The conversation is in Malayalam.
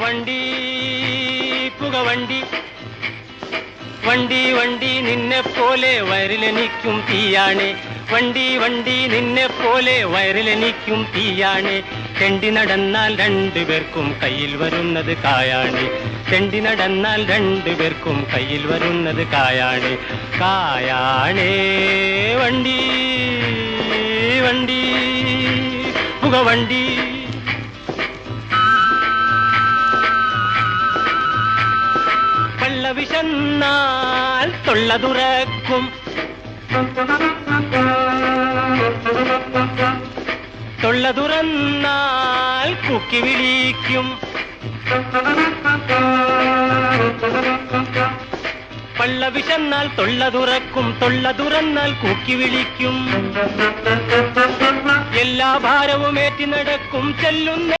വണ്ടി പുകവണ്ടി വണ്ടി വണ്ടി നിന്നെ പോലെ വയറിലെനിക്കും തീയാണ് വണ്ടി വണ്ടി നിന്നെ പോലെ വയറിലെനിക്കും തീയാണ് തെണ്ടി നടന്നാൽ രണ്ടുപേർക്കും കയ്യിൽ വരുന്നത് കായാണ് തെണ്ടി നടന്നാൽ രണ്ടുപേർക്കും കയ്യിൽ വരുന്നത് കായാണ് കായാണേ വണ്ടി വണ്ടി പുകവണ്ടി പള്ള വിശന്നാൽ തൊള്ള തുറക്കും തൊള്ള തുറന്നാൽ കുക്കി വിളിക്കും പള്ള വിശന്നാൽ തൊള്ള തുറക്കും തൊള്ള തുറന്നാൽ കൂക്കി വിളിക്കും എല്ലാ ഭാരവും ഏറ്റി നടക്കും ചെല്ലുന്ന